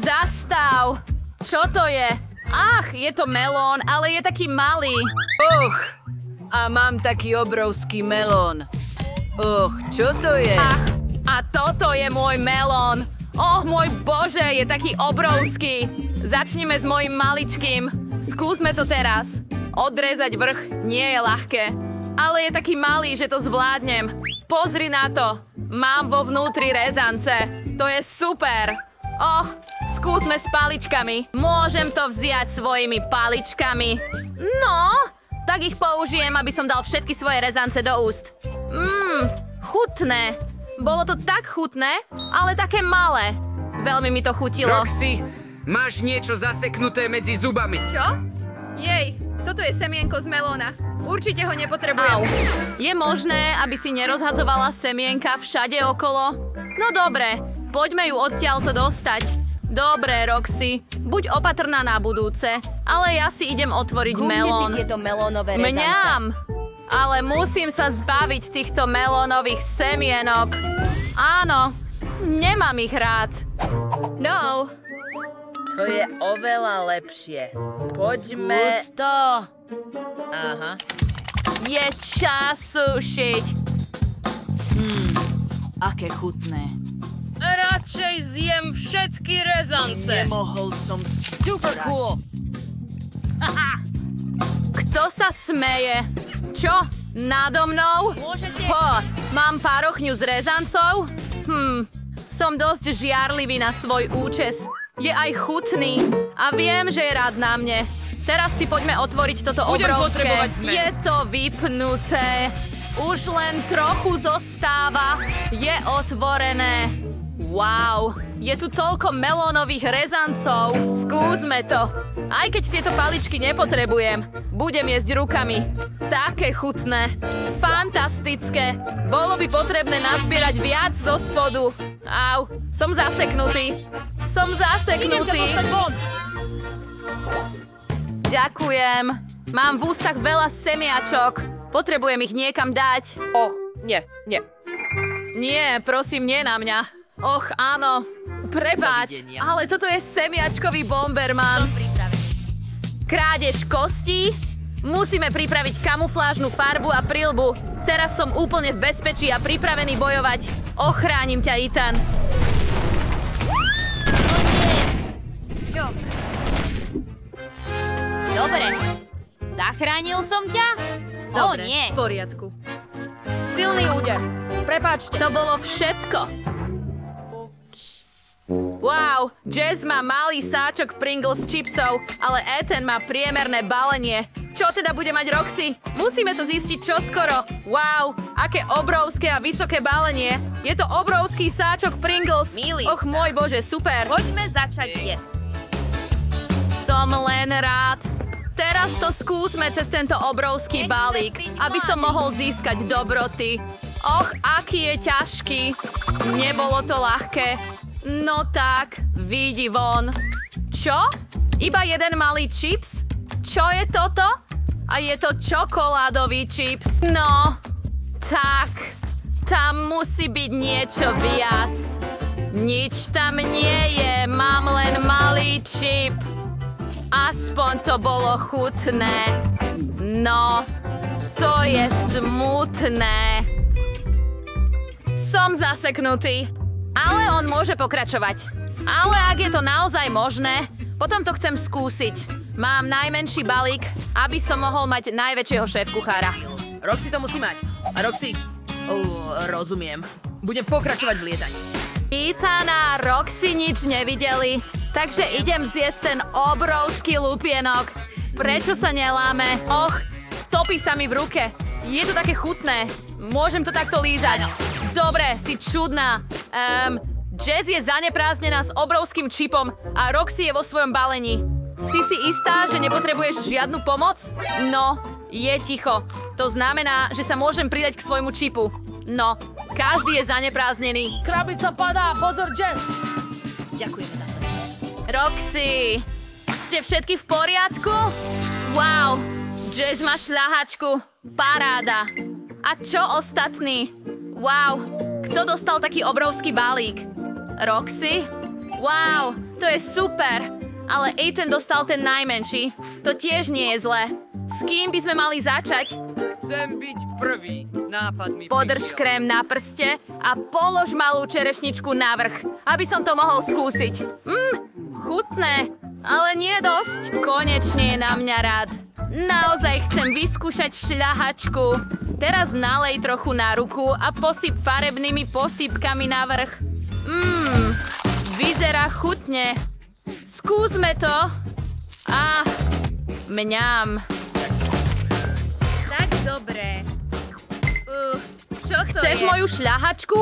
Zastav! Čo to je? Ach, je to melón, ale je taký malý. A mám taký obrovský melón. Čo to je? Ach, a toto je môj melón. Môj Bože, je taký obrovský. Začnime s mojím maličkým. Skúsme to teraz. Odrezať vrch nie je ľahké. Ale je taký malý, že to zvládnem. Pozri na to. Mám vo vnútri rezance. To je super. Skúsme s paličkami. Môžem to vziať svojimi paličkami. No, tak ich použijem, aby som dal všetky svoje rezance do úst. Chutné. Bolo to tak chutné, ale také malé. Veľmi mi to chutilo. Roxy, máš niečo zaseknuté medzi zubami. Čo? Jej, toto je semienko z melóna. Určite ho nepotrebujem. Je možné, aby si nerozhadzovala semienka všade okolo? No dobre, poďme ju odtiaľto dostať. Dobre, Roxy, buď opatrná na budúce, ale ja si idem otvoriť melón. Si tieto melónové rezance. Mňam! Ale musím sa zbaviť týchto melónových semienok. Áno, nemám ich rád. No. To je oveľa lepšie. Poďme... Skús to. Aha. Je čas sušiť. Aké chutné. Radšej zjem všetky rezance. Nemohol som si Super cool. Kto sa smeje? Čo? Nado mnou? Môžete... Mám parochňu s rezancov? Som dosť žiarlivý na svoj účes. Je aj chutný a viem, že je rád na mne. Teraz si poďme otvoriť toto Budem obrovské. potrebovať zmenu. Je to vypnuté. Už len trochu zostáva. Je otvorené. Wow, je tu toľko melónových rezancov. Skúsme to. Aj keď tieto paličky nepotrebujem, budem jesť rukami. Také chutné. Fantastické. Bolo by potrebné nazbierať viac zo spodu. Au, som zaseknutý. Ďakujem. Mám v ústach veľa semiačok. Potrebujem ich niekam dať. Nie. Nie, prosím, nie na mňa. Áno. Prepáč, ale toto je semiačkový bomberman. Krádež kostí? Musíme pripraviť kamuflážnu farbu a prilbu. Teraz som úplne v bezpečí a pripravený bojovať. Ochránim ťa, Ethan. Čo? Dobre. Zachránil som ťa? Dobre, nie. v poriadku. Silný úder. Prepáčte. To bolo všetko. Wow, Jazz má malý sáčok Pringles chipsov, ale Ethan má priemerné balenie. Čo teda bude mať Roxy? Musíme to zistiť čoskoro. Wow, aké obrovské a vysoké balenie. Je to obrovský sáčok Pringles. Milý sa. Môj Bože, super. Poďme začať jesť. Som len rád. Teraz to skúsme cez tento obrovský balík, aby som mohol získať dobroty. Aký je ťažký. Nebolo to ľahké. No tak, vidí von. Čo? Iba jeden malý čips? Čo je toto? A je to čokoládový čips. No, tak, tam musí byť niečo viac. Nič tam nie je, mám len malý čip. Aspoň to bolo chutné. No, to je smutné. Som zaseknutý. Ale on môže pokračovať. Ale ak je to naozaj možné, potom to chcem skúsiť. Mám najmenší balík, aby som mohol mať najväčšieho šéfkuchára. Roxy to musí mať. A Roxy... rozumiem. Budem pokračovať v lietaní. Ethan a Roxy nič nevideli, takže idem zjesť ten obrovský lupienok. Prečo sa neláme? Topí sa mi v ruke. Je to také chutné. Môžem to takto lízať. Dobre, si čudná. Jazz je zaneprázdnená s obrovským čipom a Roxy je vo svojom balení. Si istá, že nepotrebuješ žiadnu pomoc? No, je ticho. To znamená, že sa môžem pridať k svojmu čipu. No, každý je zaneprázdnený. Krabica padá, pozor, Jazz! Ďakujeme za to. Roxy, ste všetky v poriadku? Wow, Jazz má šľahačku. Paráda. A čo ostatní? Wow, kto dostal taký obrovský balík? Roxy? Wow, to je super. Ale Ethan dostal ten najmenší. To tiež nie je zlé. S kým by sme mali začať? Chcem byť prvý. Nápad mi Podrž prišiel. krém na prste a polož malú čerešničku na vrch, aby som to mohol skúsiť. Chutné, ale nie dosť. Konečne je na mňa rád. Naozaj chcem vyskúšať šľahačku. Teraz nalej trochu na ruku a posyp farebnými posypkami na vrch. Vyzerá chutne. Skúsme to. Mňam. Tak dobre. Čo to Chceš je? moju šľahačku?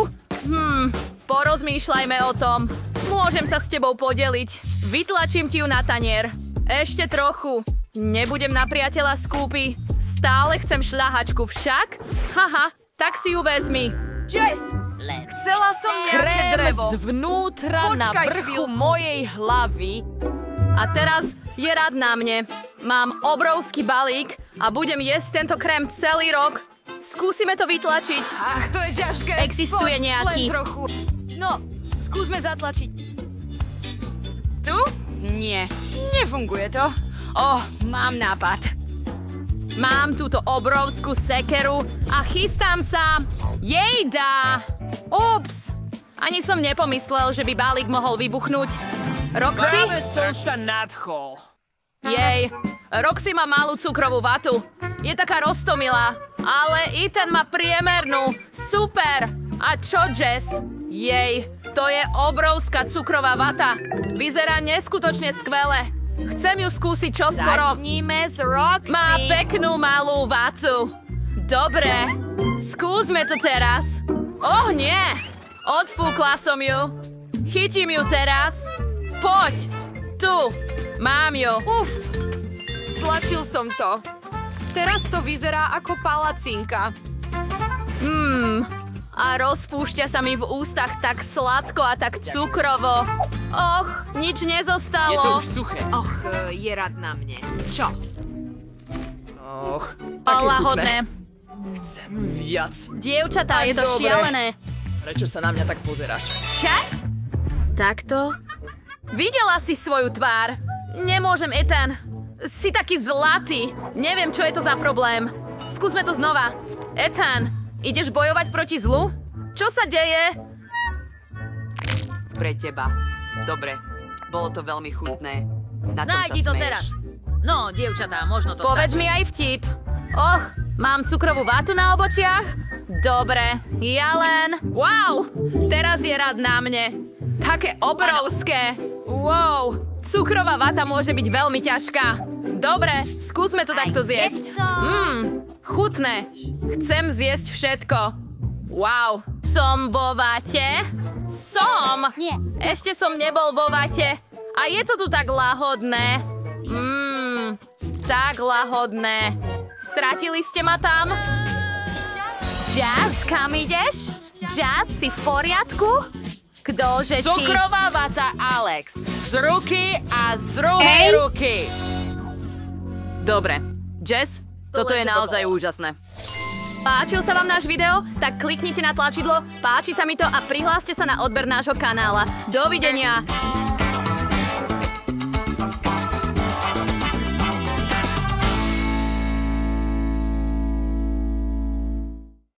Porozmýšľajme o tom. Môžem sa s tebou podeliť. Vytlačím ti ju na tanier. Ešte trochu. Nebudem na priateľa skúpi. Stále chcem šľahačku však. Haha, tak si ju vezmi. Jess, Len. chcela som nejaké Krém drevo. zvnútra na Počkaj vrchu chvíľku. mojej hlavy. A teraz je rád na mne. Mám obrovský balík a budem jesť tento krém celý rok. Skúsime to vytlačiť. Ach, to je ťažké. Existuje nejaký. Len trochu. No, skúsme zatlačiť. Tu? Nie. Nefunguje to. Mám nápad. Mám túto obrovskú sekeru a chystám sa. Jejda! Ups! Ani som nepomyslel, že by balík mohol vybuchnúť. Roxy? som sa nadchol. Jej. Roxy má malú cukrovú vatu. Je taká roztomilá. Ale Ethan má priemernú. Super! A čo, Jess? Jej. To je obrovská cukrová vata. Vyzerá neskutočne skvele. Chcem ju skúsiť čoskoro. Začníme s Roxy. Má peknú malú vatu. Dobre. Skúsme to teraz. Nie. Odfúkla som ju. Chytím ju teraz. Poď. Tu. Mám ju. Stlačil som to. Teraz to vyzerá ako palacinka. A rozpúšťa sa mi v ústach tak sladko a tak cukrovo. Nič nezostalo. Je to už suché. Je rád na mne. Čo? Lahodné. Chcem viac. Dievčatá, je to dobre. šialené. Prečo sa na mňa tak pozeráš? Chat? Takto? Videla si svoju tvár. Nemôžem, Ethan. Si taký zlatý. Neviem, čo je to za problém. Skúsme to znova. Ethan, ideš bojovať proti zlu? Čo sa deje? Pre teba. Dobre. Bolo to veľmi chutné. Na čom Nájdi sa to smeješ? teraz. No, dievčatá, možno to Povedz stačí. mi aj vtip. Mám cukrovú vátu na obočiach? Dobre, ja len... Wow, teraz je rád na mne. Také obrovské. Wow, cukrová vata môže byť veľmi ťažká. Dobre, skúsme to takto zjesť. Chutné. Chcem zjesť všetko. Wow, som vo vate? Som. Nie. Ešte som nebol vo vate. A je to tu tak lahodné. Tak lahodné. Stratili ste ma tam? Jazz, kam ideš? Jazz, si v poriadku? Kdože či... Cukrová vata Alex. Z ruky a z druhej ruky. Dobre. Jazz, toto je naozaj úžasné. Páčil sa vám náš video? Tak kliknite na tlačidlo, páči sa mi to a prihláste sa na odber nášho kanála. Dovidenia!